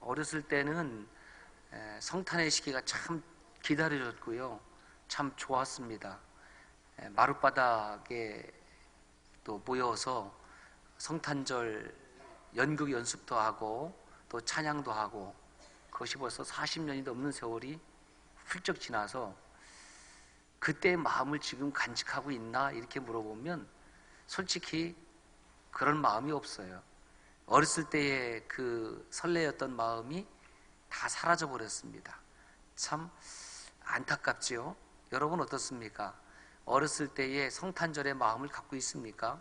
어렸을 때는 성탄의 시기가 참 기다려졌고요. 참 좋았습니다. 마룻바닥에 또 모여서 성탄절 연극 연습도 하고 또 찬양도 하고, 그것이 벌써 40년이 넘는 세월이 훌쩍 지나서 그때의 마음을 지금 간직하고 있나 이렇게 물어보면 솔직히 그런 마음이 없어요. 어렸을 때의 그 설레였던 마음이 다 사라져 버렸습니다. 참 안타깝지요. 여러분 어떻습니까? 어렸을 때의 성탄절의 마음을 갖고 있습니까?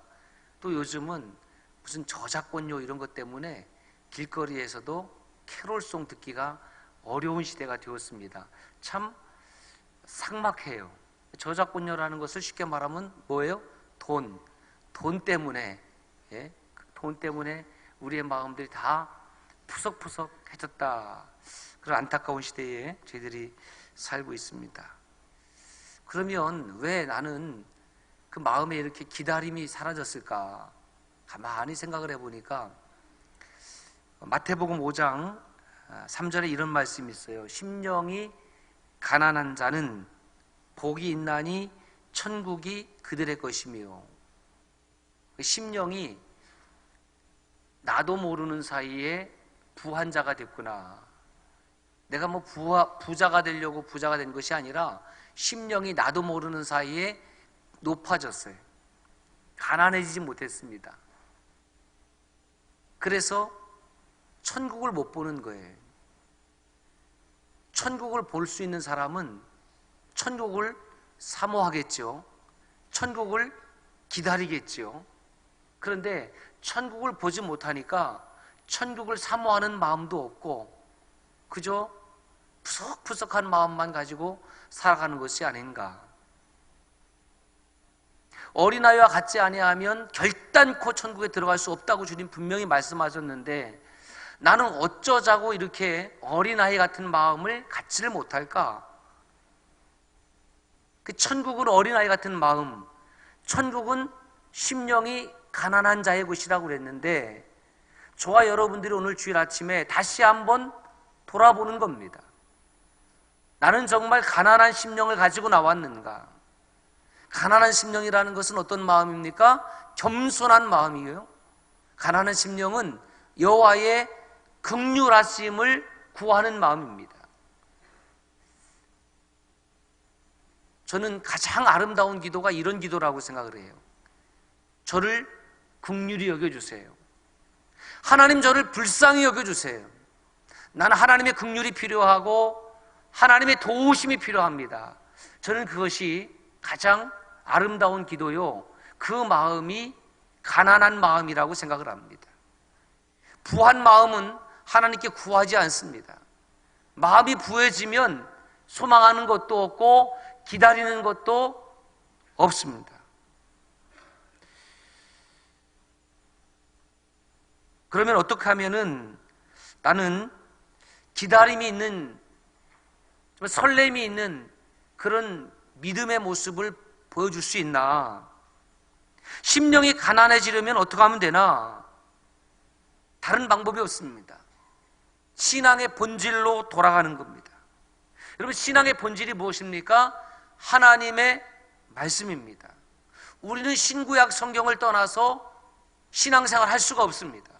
또 요즘은 무슨 저작권료 이런 것 때문에 길거리에서도 캐롤송 듣기가 어려운 시대가 되었습니다. 참 삭막해요. 저작권료라는 것을 쉽게 말하면 뭐예요? 돈 때문에, 돈 때문에 우리의 마음들이 다 푸석푸석해졌다. 그런 안타까운 시대에 저희들이 살고 있습니다. 그러면 왜 나는 그 마음에 이렇게 기다림이 사라졌을까? 가만히 생각을 해보니까 마태복음 5장 3절에 이런 말씀이 있어요. 심령이 가난한 자는 복이 있나니 천국이 그들의 것이며, 심령이 나도 모르는 사이에 부한 자가 됐구나. 내가 뭐 부자가 되려고 부자가 된 것이 아니라 심령이 나도 모르는 사이에 높아졌어요. 가난해지지 못했습니다. 그래서 천국을 못 보는 거예요. 천국을 볼 수 있는 사람은 천국을 사모하겠죠. 천국을 기다리겠죠. 그런데 천국을 보지 못하니까 천국을 사모하는 마음도 없고 그저 푸석푸석한 마음만 가지고 살아가는 것이 아닌가. 어린아이와 같지 아니하면 결단코 천국에 들어갈 수 없다고 주님 분명히 말씀하셨는데, 나는 어쩌자고 이렇게 어린아이 같은 마음을 갖지를 못할까? 그 천국은 어린아이 같은 마음, 천국은 심령이 가난한 자의 곳이라고 그랬는데, 저와 여러분들이 오늘 주일 아침에 다시 한번 돌아보는 겁니다. 나는 정말 가난한 심령을 가지고 나왔는가? 가난한 심령이라는 것은 어떤 마음입니까? 겸손한 마음이에요. 가난한 심령은 여호와의 긍휼하심을 구하는 마음입니다. 저는 가장 아름다운 기도가 이런 기도라고 생각을 해요. 저를 긍휼히 여겨주세요. 하나님 저를 불쌍히 여겨주세요. 나는 하나님의 긍휼이 필요하고 하나님의 도우심이 필요합니다. 저는 그것이 가장 아름다운 기도요, 그 마음이 가난한 마음이라고 생각을 합니다. 부한 마음은 하나님께 구하지 않습니다. 마음이 부해지면 소망하는 것도 없고 기다리는 것도 없습니다. 그러면 어떻게 하면은 나는 기다림이 있는, 설렘이 있는 그런 믿음의 모습을 보여줄 수 있나? 심령이 가난해지려면 어떻게 하면 되나? 다른 방법이 없습니다. 신앙의 본질로 돌아가는 겁니다. 여러분, 신앙의 본질이 무엇입니까? 하나님의 말씀입니다. 우리는 신구약 성경을 떠나서 신앙생활 할 수가 없습니다.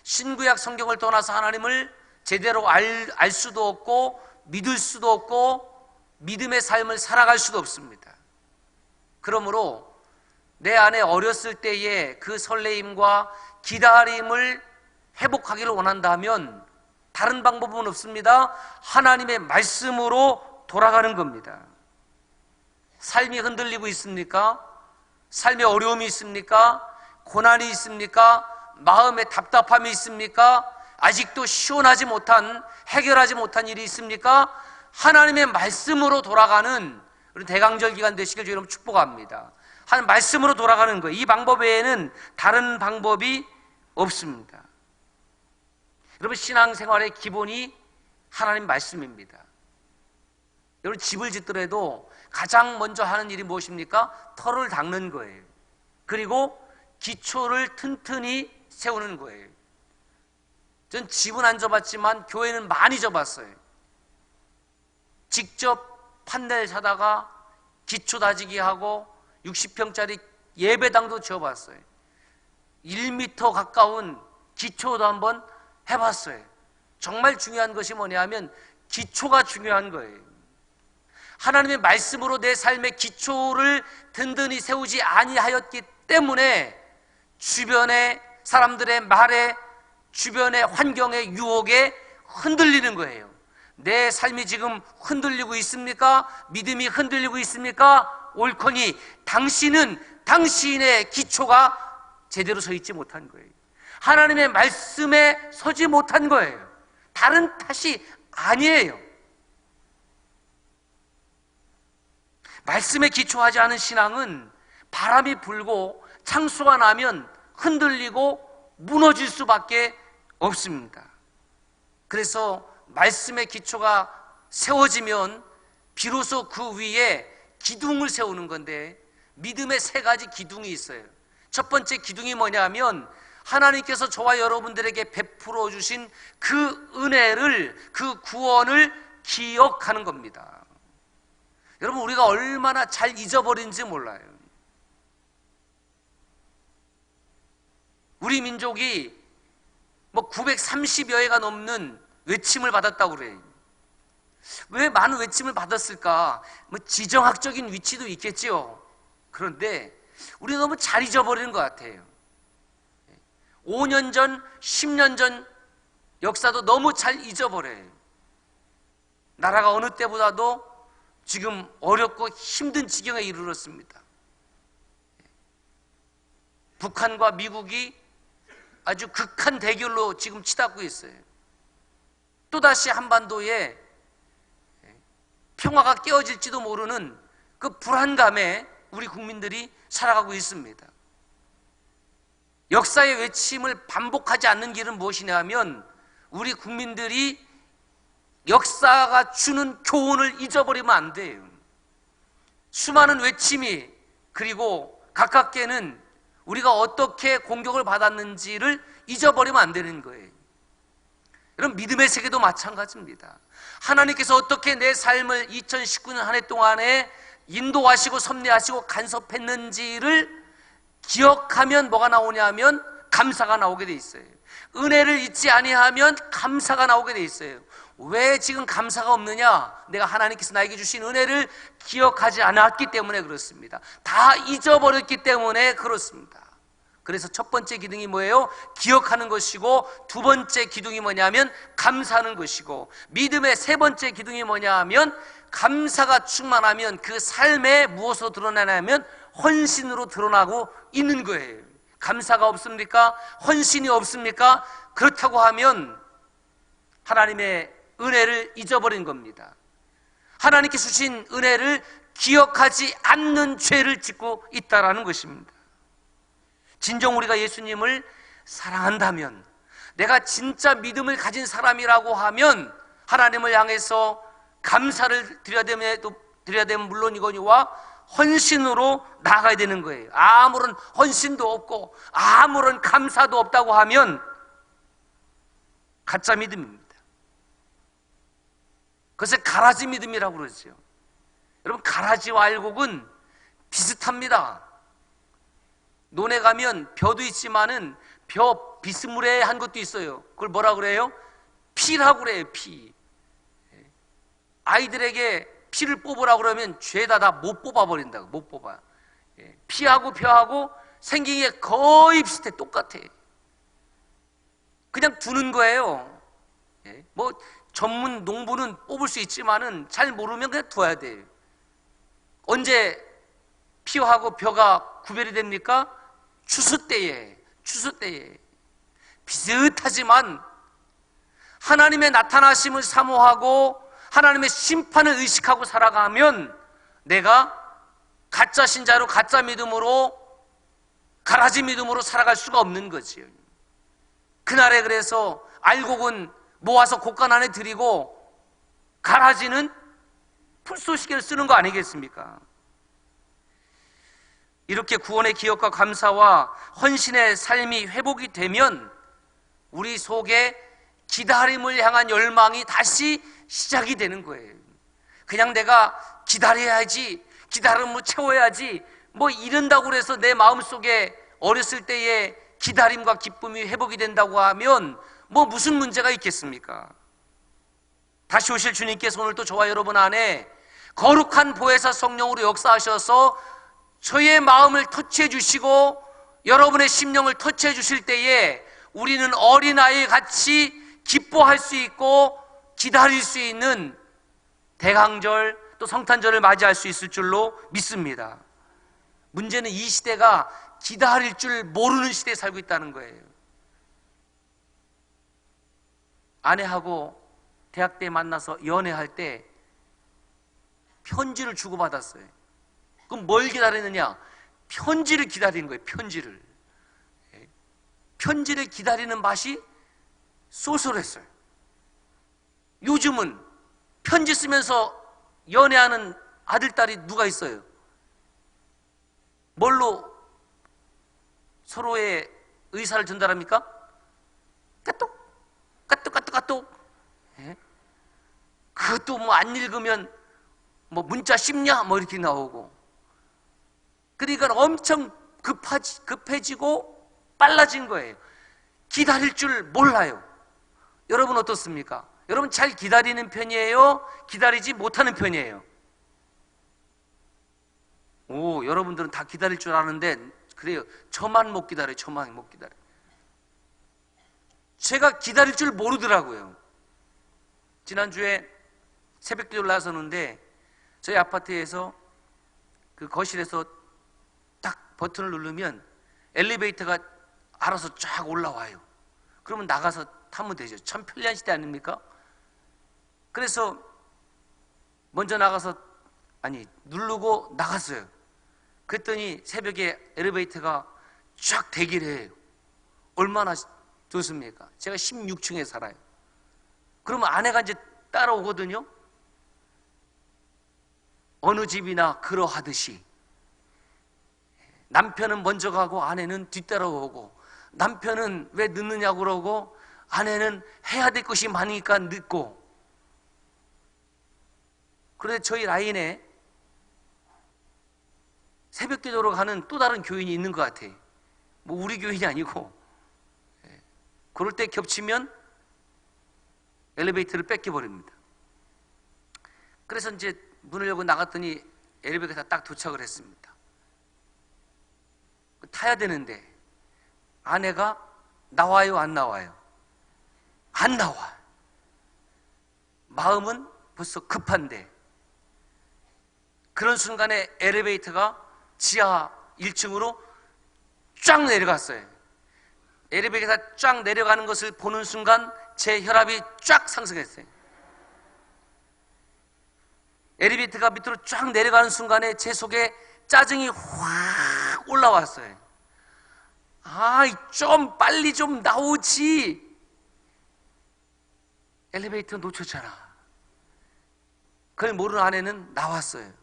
신구약 성경을 떠나서 하나님을 제대로 알 수도 없고 믿을 수도 없고 믿음의 삶을 살아갈 수도 없습니다. 그러므로 내 안에 어렸을 때의 그 설레임과 기다림을 회복하기를 원한다면 다른 방법은 없습니다. 하나님의 말씀으로 돌아가는 겁니다. 삶이 흔들리고 있습니까? 삶에 어려움이 있습니까? 고난이 있습니까? 마음에 답답함이 있습니까? 아직도 시원하지 못한, 해결하지 못한 일이 있습니까? 하나님의 말씀으로 돌아가는 우리 대강절 기간 되시길 여러분 축복합니다. 한 말씀으로 돌아가는 거예요. 이 방법 외에는 다른 방법이 없습니다. 여러분, 신앙생활의 기본이 하나님 말씀입니다. 여러분, 집을 짓더라도 가장 먼저 하는 일이 무엇입니까? 터를 닦는 거예요. 그리고 기초를 튼튼히 세우는 거예요. 전 집은 안 져봤지만 교회는 많이 져봤어요. 직접 판넬 사다가 기초 다지기 하고 60평짜리 예배당도 지어봤어요. 1m 가까운 기초도 한번 해봤어요. 정말 중요한 것이 뭐냐면 기초가 중요한 거예요. 하나님의 말씀으로 내 삶의 기초를 든든히 세우지 아니하였기 때문에 주변의 사람들의 말에, 주변의 환경의 유혹에 흔들리는 거예요. 내 삶이 지금 흔들리고 있습니까? 믿음이 흔들리고 있습니까? 옳거니 당신은 당신의 기초가 제대로 서 있지 못한 거예요. 하나님의 말씀에 서지 못한 거예요. 다른 탓이 아니에요. 말씀에 기초하지 않은 신앙은 바람이 불고 창수가 나면 흔들리고 무너질 수밖에 없습니다. 그래서 말씀의 기초가 세워지면 비로소 그 위에 기둥을 세우는 건데, 믿음의 세 가지 기둥이 있어요. 첫 번째 기둥이 뭐냐면 하나님께서 저와 여러분들에게 베풀어 주신 그 은혜를, 그 구원을 기억하는 겁니다. 여러분, 우리가 얼마나 잘 잊어버린지 몰라요. 우리 민족이 930여회가 넘는 외침을 받았다고 그래요. 왜 많은 외침을 받았을까? 지정학적인 위치도 있겠지요. 그런데 우리 너무 잘 잊어버리는 것 같아요. 5년 전, 10년 전 역사도 너무 잘 잊어버려요. 나라가 어느 때보다도 지금 어렵고 힘든 지경에 이르렀습니다. 북한과 미국이 아주 극한 대결로 지금 치닫고 있어요. 또다시 한반도에 평화가 깨어질지도 모르는 그 불안감에 우리 국민들이 살아가고 있습니다. 역사의 외침을 반복하지 않는 길은 무엇이냐 하면 우리 국민들이 역사가 주는 교훈을 잊어버리면 안 돼요. 수많은 외침이, 그리고 가깝게는 우리가 어떻게 공격을 받았는지를 잊어버리면 안 되는 거예요. 여러분, 믿음의 세계도 마찬가지입니다. 하나님께서 어떻게 내 삶을 2019년 한 해 동안에 인도하시고 섭리하시고 간섭했는지를 기억하면 뭐가 나오냐면 감사가 나오게 돼 있어요. 은혜를 잊지 아니하면 감사가 나오게 돼 있어요. 왜 지금 감사가 없느냐? 내가 하나님께서 나에게 주신 은혜를 기억하지 않았기 때문에 그렇습니다. 다 잊어버렸기 때문에 그렇습니다. 그래서 첫 번째 기둥이 뭐예요? 기억하는 것이고, 두 번째 기둥이 뭐냐면 감사하는 것이고, 믿음의 세 번째 기둥이 뭐냐면 감사가 충만하면 그 삶에 무엇으로 드러나냐면 헌신으로 드러나고 있는 거예요. 감사가 없습니까? 헌신이 없습니까? 그렇다고 하면 하나님의 은혜를 잊어버린 겁니다. 하나님께 주신 은혜를 기억하지 않는 죄를 짓고 있다라는 것입니다. 진정 우리가 예수님을 사랑한다면, 내가 진짜 믿음을 가진 사람이라고 하면 하나님을 향해서 감사를 드려야 되면 물론이거니와 헌신으로 나아가야 되는 거예요. 아무런 헌신도 없고 아무런 감사도 없다고 하면 가짜 믿음입니다. 그것을 가라지 믿음이라고 그러죠. 여러분, 가라지와 알곡은 비슷합니다. 논에 가면 벼도 있지만은 벼 비스무리한 것도 있어요. 그걸 뭐라 그래요? 피라고 그래요. 피. 아이들에게 피를 뽑으라고 그러면 죄다 못 뽑아버린다고. 못 뽑아. 피하고 벼하고 생긴 게 거의 비슷해. 똑같아. 그냥 두는 거예요. 뭐 전문 농부는 뽑을 수 있지만은 잘 모르면 그냥 둬야 돼요. 언제 피하고 벼가 구별이 됩니까? 추수 때에. 비슷하지만 하나님의 나타나심을 사모하고 하나님의 심판을 의식하고 살아가면 내가 가짜 신자로, 가짜 믿음으로, 가라지 믿음으로 살아갈 수가 없는 거지요. 그날에 그래서 알곡은 모아서 곡간 안에 들이고 가라지는 풀소시개를 쓰는 거 아니겠습니까? 이렇게 구원의 기억과 감사와 헌신의 삶이 회복이 되면 우리 속에 기다림을 향한 열망이 다시 시작이 되는 거예요. 그냥 내가 기다려야지, 기다림으로 채워야지 뭐 이런다고 해서 내 마음속에 어렸을 때의 기다림과 기쁨이 회복이 된다고 하면 뭐 무슨 문제가 있겠습니까? 다시 오실 주님께서 오늘 또 저와 여러분 안에 거룩한 보혜사 성령으로 역사하셔서 저의 마음을 터치해 주시고 여러분의 심령을 터치해 주실 때에 우리는 어린아이 같이 기뻐할 수 있고 기다릴 수 있는 대강절 또 성탄절을 맞이할 수 있을 줄로 믿습니다. 문제는 이 시대가 기다릴 줄 모르는 시대에 살고 있다는 거예요. 아내하고 대학 때 만나서 연애할 때 편지를 주고받았어요. 그럼 뭘 기다리느냐? 편지를 기다리는 거예요. 편지를 기다리는 맛이 쏠쏠했어요. 요즘은 편지 쓰면서 연애하는 아들, 딸이 누가 있어요? 뭘로 서로의 의사를 전달합니까? 까똑, 까똑, 까똑, 까똑. 그것도 뭐 안 읽으면 뭐 문자 씹냐? 뭐 이렇게 나오고. 그러니까 엄청 급해지고 빨라진 거예요. 기다릴 줄 몰라요. 여러분 어떻습니까? 여러분 잘 기다리는 편이에요? 기다리지 못하는 편이에요? 오, 여러분들은 다 기다릴 줄 아는데 그래요. 저만 못 기다려요. 저만 못 기다려요. 제가 기다릴 줄 모르더라고요. 지난주에 새벽기도를 나섰는데 저희 아파트에서 그 거실에서 딱 버튼을 누르면 엘리베이터가 알아서 쫙 올라와요. 그러면 나가서 타면 되죠. 참 편리한 시대 아닙니까? 그래서 먼저 나가서 누르고 나갔어요. 그랬더니 새벽에 엘리베이터가 쫙 대기를 해요. 얼마나 좋습니까? 제가 16층에 살아요. 그러면 아내가 이제 따라오거든요. 어느 집이나 그러하듯이 남편은 먼저 가고 아내는 뒤따라오고, 남편은 왜 늦느냐고 그러고 아내는 해야 될 것이 많으니까 늦고. 그런데 저희 라인에 새벽 기도로 가는 또 다른 교인이 있는 것 같아. 뭐 우리 교인이 아니고. 그럴 때 겹치면 엘리베이터를 뺏겨버립니다. 그래서 이제 문을 열고 나갔더니 엘리베이터가 딱 도착을 했습니다. 타야 되는데 아내가 나와요, 안 나와요? 안 나와. 마음은 벌써 급한데 그런 순간에 엘리베이터가 지하 1층으로 쫙 내려갔어요. 엘리베이터가 쫙 내려가는 것을 보는 순간 제 혈압이 쫙 상승했어요. 엘리베이터가 밑으로 쫙 내려가는 순간에 제 속에 짜증이 확 올라왔어요. 좀 빨리 좀 나오지. 엘리베이터 놓쳤잖아. 그걸 모르는 아내는 나왔어요.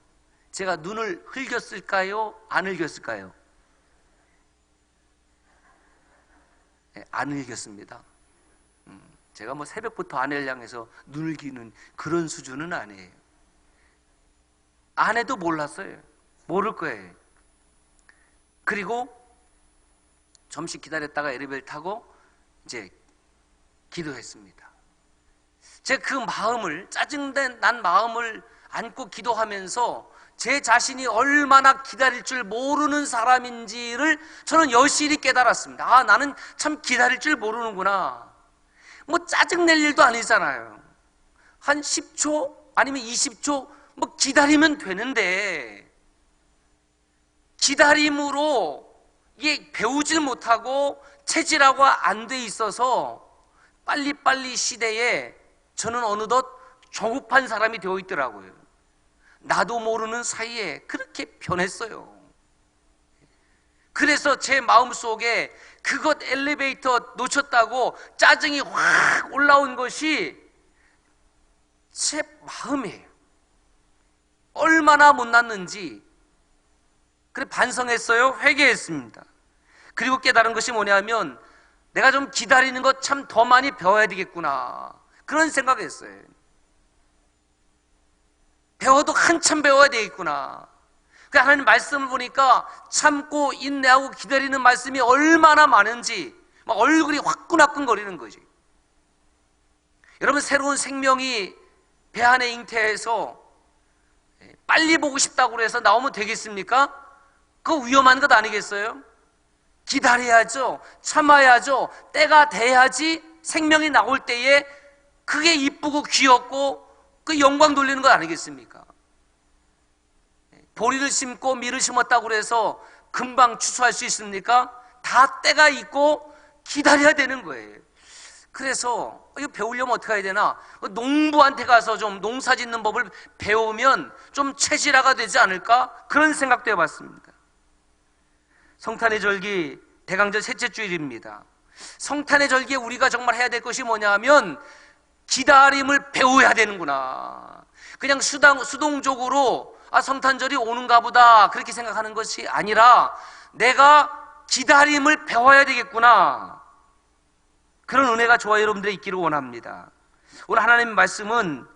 제가 눈을 흘겼을까요? 안 흘겼을까요? 네, 안 흘겼습니다. 제가 뭐 새벽부터 아내를 향해서 눈을 기는 그런 수준은 아니에요. 아내도 몰랐어요. 모를 거예요. 그리고 잠시 기다렸다가 엘리베이터 타고 이제 기도했습니다. 제가 그 마음을, 짜증난 마음을 안고 기도하면서 제 자신이 얼마나 기다릴 줄 모르는 사람인지를 저는 여실히 깨달았습니다. 나는 참 기다릴 줄 모르는구나. 뭐 짜증낼 일도 아니잖아요. 한 10초 아니면 20초 뭐 기다리면 되는데, 기다림으로 이게 배우질 못하고 체질화가 안 돼 있어서 빨리빨리 시대에 저는 어느덧 조급한 사람이 되어 있더라고요. 나도 모르는 사이에 그렇게 변했어요. 그래서 제 마음속에 그것 엘리베이터 놓쳤다고 짜증이 확 올라온 것이 제 마음이에요. 얼마나 못났는지. 그래 반성했어요. 회개했습니다. 그리고 깨달은 것이 뭐냐면 내가 좀 기다리는 것 참 더 많이 배워야 되겠구나, 그런 생각을 했어요. 배워도 한참 배워야 되겠구나. 그 하나님 말씀을 보니까 참고 인내하고 기다리는 말씀이 얼마나 많은지 막 얼굴이 화끈화끈거리는 거지. 여러분, 새로운 생명이 배 안에 잉태해서 빨리 보고 싶다고 해서 나오면 되겠습니까? 그거 위험한 것 아니겠어요? 기다려야죠. 참아야죠. 때가 돼야지 생명이 나올 때에 그게 이쁘고 귀엽고 그 영광 돌리는 것 아니겠습니까? 보리를 심고 밀을 심었다고 해서 금방 추수할 수 있습니까? 다 때가 있고 기다려야 되는 거예요. 그래서 이거 배우려면 어떻게 해야 되나? 농부한테 가서 좀 농사 짓는 법을 배우면 좀 체질화가 되지 않을까? 그런 생각도 해봤습니다. 성탄의 절기, 대강절 셋째 주일입니다. 성탄의 절기에 우리가 정말 해야 될 것이 뭐냐 하면 기다림을 배워야 되는구나. 그냥 수동적으로 성탄절이 오는가 보다 그렇게 생각하는 것이 아니라 내가 기다림을 배워야 되겠구나. 그런 은혜가 저와 여러분들의 있기를 원합니다. 오늘 하나님의 말씀은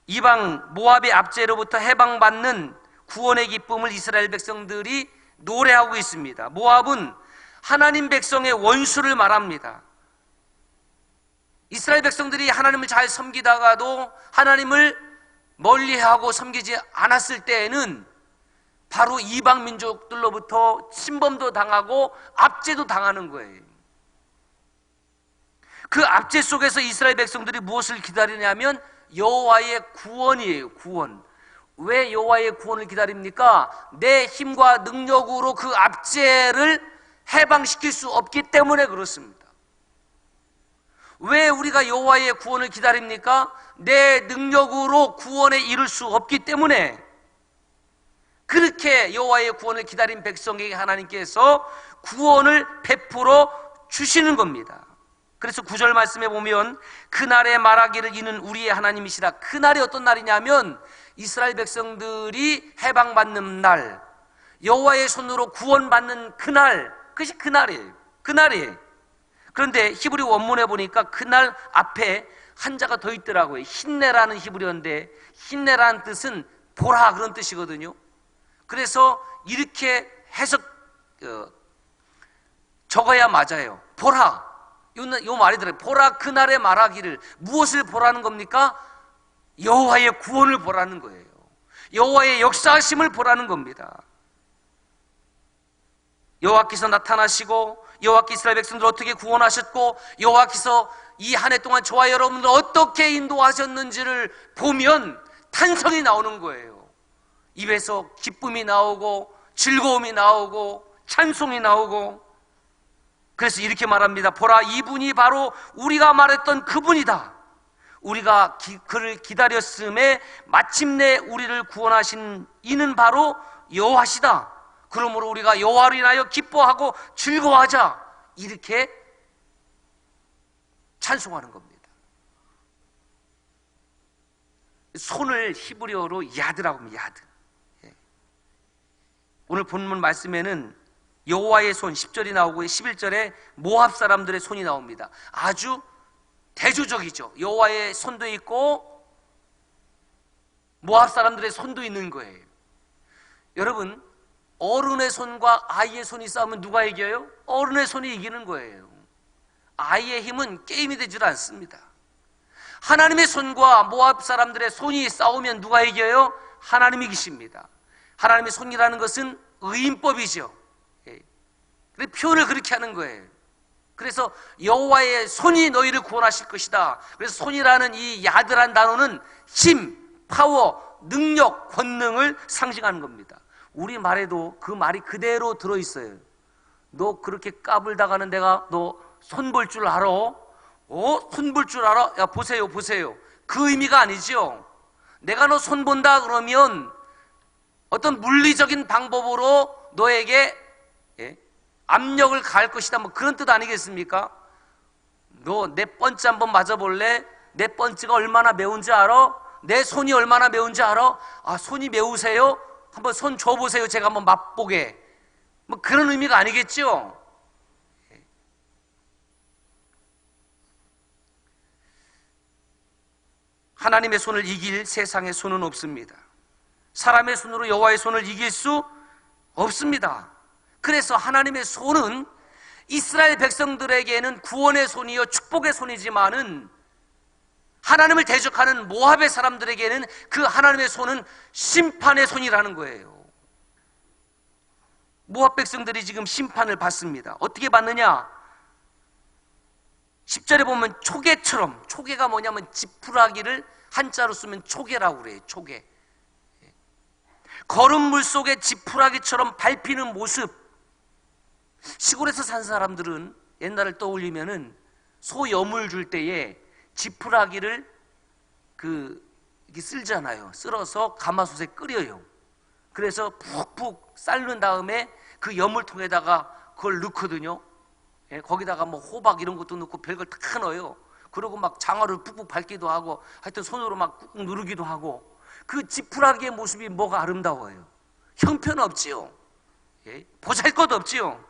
이방 모압의 압제로부터 해방받는 구원의 기쁨을 이스라엘 백성들이 노래하고 있습니다. 모압은 하나님 백성의 원수를 말합니다. 이스라엘 백성들이 하나님을 잘 섬기다가도 하나님을 멀리하고 섬기지 않았을 때에는 바로 이방 민족들로부터 침범도 당하고 압제도 당하는 거예요. 그 압제 속에서 이스라엘 백성들이 무엇을 기다리냐면 여호와의 구원이에요. 구원. 왜 여호와의 구원을 기다립니까? 내 힘과 능력으로 그 압제를 해방시킬 수 없기 때문에 그렇습니다. 왜 우리가 여호와의 구원을 기다립니까? 내 능력으로 구원에 이를 수 없기 때문에. 그렇게 여호와의 구원을 기다린 백성에게 하나님께서 구원을 베풀어 주시는 겁니다. 그래서 9절 말씀에 보면 그날에 말하기를 이는 우리의 하나님이시라. 그날이 어떤 날이냐면 이스라엘 백성들이 해방받는 날, 여호와의 손으로 구원받는 그날, 그것이 그날이에요. 그날이에요. 그런데 히브리 원문에 보니까 그날 앞에 한자가 더 있더라고요. 힘내라는 히브리어인데 힘내라는 뜻은 보라, 그런 뜻이거든요. 그래서 이렇게 해석 적어야 맞아요. 보라, 요 말이 들어요. 보라, 그날에 말하기를. 무엇을 보라는 겁니까? 여호와의 구원을 보라는 거예요. 여호와의 역사하심을 보라는 겁니다. 여호와께서 나타나시고 여호와께서 이스라엘 백성들을 어떻게 구원하셨고 여호와께서 이 한 해 동안 저와 여러분들 어떻게 인도하셨는지를 보면 탄성이 나오는 거예요. 입에서 기쁨이 나오고 즐거움이 나오고 찬송이 나오고. 그래서 이렇게 말합니다. 보라, 이분이 바로 우리가 말했던 그분이다. 우리가 그를 기다렸음에 마침내 우리를 구원하신 이는 바로 여호와시다. 그러므로 우리가 여호와로 인하여 기뻐하고 즐거워하자. 이렇게 찬송하는 겁니다. 손을 히브리어로 야드라고 합니다. 야드. 오늘 본문 말씀에는 여호와의 손 10절이 나오고 11절에 모압 사람들의 손이 나옵니다. 아주 대조적이죠. 여호와의 손도 있고 모압 사람들의 손도 있는 거예요. 여러분, 어른의 손과 아이의 손이 싸우면 누가 이겨요? 어른의 손이 이기는 거예요. 아이의 힘은 게임이 되질 않습니다. 하나님의 손과 모압 사람들의 손이 싸우면 누가 이겨요? 하나님이 이기십니다. 하나님의 손이라는 것은 의인법이죠. 표현을 그렇게 하는 거예요. 그래서 여호와의 손이 너희를 구원하실 것이다. 그래서 손이라는 이 야드란 단어는 힘, 파워, 능력, 권능을 상징하는 겁니다. 우리 말에도 그 말이 그대로 들어있어요. 너 그렇게 까불다가는 내가 너 손 볼 줄 알아? 손 볼 줄 알아? 야, 보세요. 그 의미가 아니죠. 내가 너 손 본다 그러면 어떤 물리적인 방법으로 너에게 압력을 가할 것이다, 뭐 그런 뜻 아니겠습니까? 너 내 펀치 한번 맞아볼래? 내 펀치가 얼마나 매운지 알아? 내 손이 얼마나 매운지 알아? 아, 손이 매우세요? 한번 손 줘보세요. 제가 한번 맛보게. 뭐 그런 의미가 아니겠죠? 하나님의 손을 이길 세상의 손은 없습니다. 사람의 손으로 여호와의 손을 이길 수 없습니다. 그래서 하나님의 손은 이스라엘 백성들에게는 구원의 손이요 축복의 손이지만은 하나님을 대적하는 모압의 사람들에게는 그 하나님의 손은 심판의 손이라는 거예요. 모압 백성들이 지금 심판을 받습니다. 어떻게 받느냐? 10절에 보면 초계처럼, 초계가 뭐냐면 지푸라기를 한자로 쓰면 초계라고 그래요. 초계. 거름물 속에 지푸라기처럼 밟히는 모습. 시골에서 산 사람들은 옛날을 떠올리면은 소 여물 줄 때에 지푸라기를 이렇게 쓸잖아요. 쓸어서 가마솥에 끓여요. 그래서 푹푹 삶는 다음에 그 여물통에다가 그걸 넣거든요. 예, 거기다가 뭐 호박 이런 것도 넣고 별걸 다 넣어요. 그리고 막 장어를 푹푹 밟기도 하고 하여튼 손으로 막 꾹꾹 누르기도 하고 그 지푸라기의 모습이 뭐가 아름다워요. 형편없지요. 예, 보잘것없지요.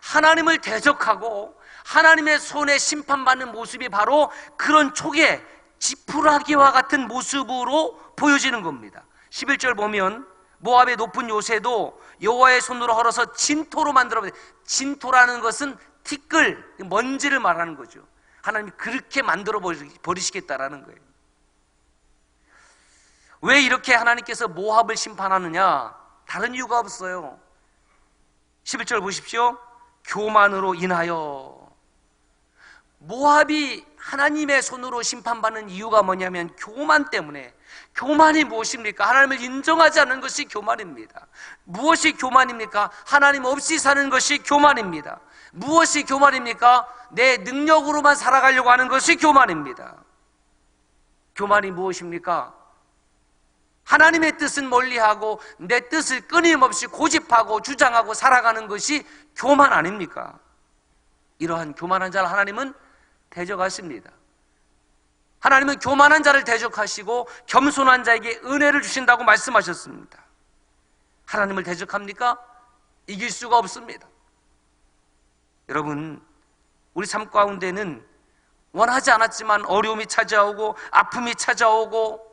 하나님을 대적하고 하나님의 손에 심판받는 모습이 바로 그런 촉의 지푸라기와 같은 모습으로 보여지는 겁니다. 11절 보면 모압의 높은 요새도 여호와의 손으로 헐어서 진토로 만들어버려요. 진토라는 것은 티끌, 먼지를 말하는 거죠. 하나님이 그렇게 만들어 버리시겠다라는 거예요. 왜 이렇게 하나님께서 모압을 심판하느냐? 다른 이유가 없어요. 11절 보십시오. 교만으로 인하여. 모압이 하나님의 손으로 심판받는 이유가 뭐냐면 교만 때문에. 교만이 무엇입니까? 하나님을 인정하지 않는 것이 교만입니다. 무엇이 교만입니까? 하나님 없이 사는 것이 교만입니다. 무엇이 교만입니까? 내 능력으로만 살아가려고 하는 것이 교만입니다. 교만이 무엇입니까? 하나님의 뜻은 멀리하고 내 뜻을 끊임없이 고집하고 주장하고 살아가는 것이 교만 아닙니까? 이러한 교만한 자를 하나님은 대적하십니다. 하나님은 교만한 자를 대적하시고 겸손한 자에게 은혜를 주신다고 말씀하셨습니다. 하나님을 대적합니까? 이길 수가 없습니다. 여러분, 우리 삶 가운데는 원하지 않았지만 어려움이 찾아오고 아픔이 찾아오고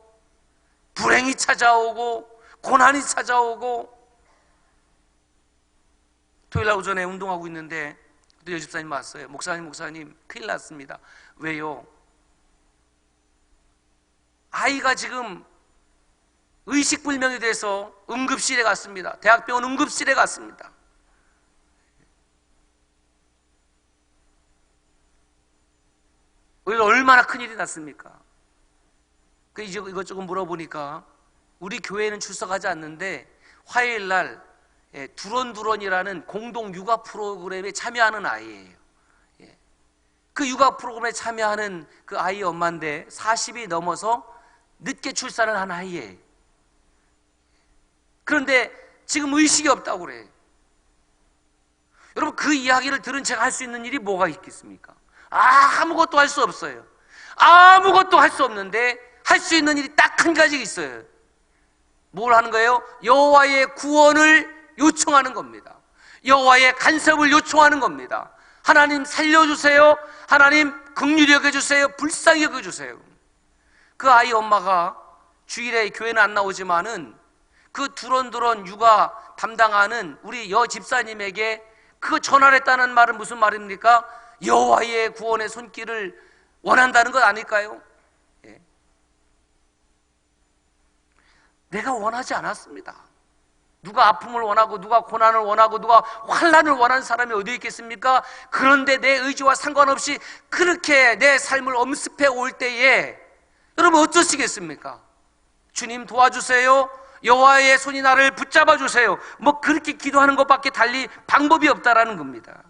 불행이 찾아오고 고난이 찾아오고. 토요일 날 오전에 운동하고 있는데 또 여집사님 왔어요. 목사님 큰일 났습니다. 왜요? 아이가 지금 의식불명이 돼서 응급실에 갔습니다. 대학병원 응급실에 갔습니다. 얼마나 큰일이 났습니까? 이것저것 물어보니까 우리 교회는 출석하지 않는데 화요일날 두런두런이라는 공동 육아 프로그램에 참여하는 아이예요. 그 육아 프로그램에 참여하는 그 아이 엄마인데 40이 넘어서 늦게 출산을 한 아이예요. 그런데 지금 의식이 없다고 그래요. 여러분, 그 이야기를 들은 제가 할 수 있는 일이 뭐가 있겠습니까? 아무것도 할 수 없어요. 아무것도 할 수 없는데 할 수 있는 일이 딱 한 가지 있어요. 뭘 하는 거예요? 여호와의 구원을 요청하는 겁니다. 여호와의 간섭을 요청하는 겁니다. 하나님 살려주세요. 하나님 긍휼히 여겨주세요. 불쌍히 여겨주세요. 그 아이 엄마가 주일에 교회는 안 나오지만은 그 두런두런 육아 담당하는 우리 여 집사님에게 그 전화를 했다는 말은 무슨 말입니까? 여호와의 구원의 손길을 원한다는 것 아닐까요? 예. 내가 원하지 않았습니다. 누가 아픔을 원하고 누가 고난을 원하고 누가 환난을 원하는 사람이 어디 있겠습니까? 그런데 내 의지와 상관없이 그렇게 내 삶을 엄습해 올 때에 여러분 어쩌시겠습니까? 주님 도와주세요. 여호와의 손이 나를 붙잡아 주세요. 뭐 그렇게 기도하는 것밖에 달리 방법이 없다라는 겁니다.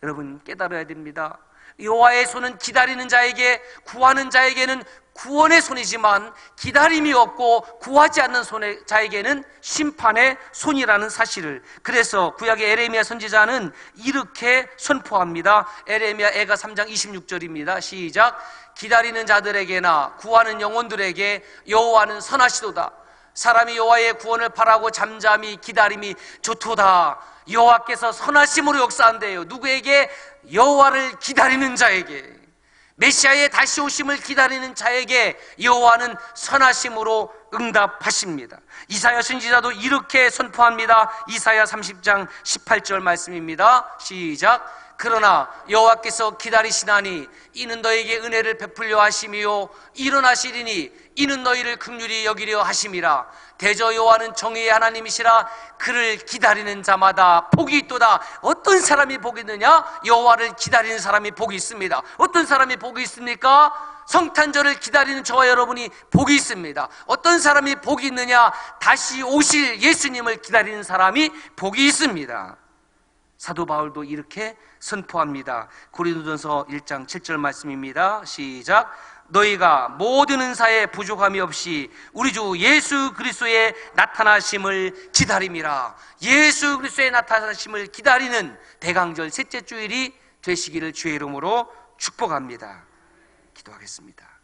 여러분 깨달아야 됩니다. 여호와의 손은 기다리는 자에게, 구하는 자에게는 구원의 손이지만 기다림이 없고 구하지 않는 자에게는 심판의 손이라는 사실을. 그래서 구약의 에레미야 선지자는 이렇게 선포합니다. 에레미야 애가 3장 26절입니다. 시작. 기다리는 자들에게나 구하는 영혼들에게 여호와는 선하시도다. 사람이 여호와의 구원을 바라고 잠잠히 기다림이 좋도다. 여호와께서 선하심으로 역사한대요. 누구에게? 여호와를 기다리는 자에게. 메시아의 다시 오심을 기다리는 자에게 여호와는 선하심으로 응답하십니다. 이사야 선지자도 이렇게 선포합니다. 이사야 30장 18절 말씀입니다. 시작. 그러나 여호와께서 기다리시나니 이는 너에게 은혜를 베풀려 하심이요 일어나시리니 이는 너희를 긍휼히 여기려 하심이라. 대저 여호와는 정의의 하나님이시라. 그를 기다리는 자마다 복이 있도다. 어떤 사람이 복이 있느냐? 여호와를 기다리는 사람이 복이 있습니다. 어떤 사람이 복이 있습니까? 성탄절을 기다리는 저와 여러분이 복이 있습니다. 어떤 사람이 복이 있느냐? 다시 오실 예수님을 기다리는 사람이 복이 있습니다. 사도 바울도 이렇게 선포합니다. 고린도전서 1장 7절 말씀입니다. 시작. 너희가 모든 은사에 부족함이 없이 우리 주 예수 그리스도의 나타나심을 기다림이라. 예수 그리스도의 나타나심을 기다리는 대강절 셋째 주일이 되시기를 주의 이름으로 축복합니다. 기도하겠습니다.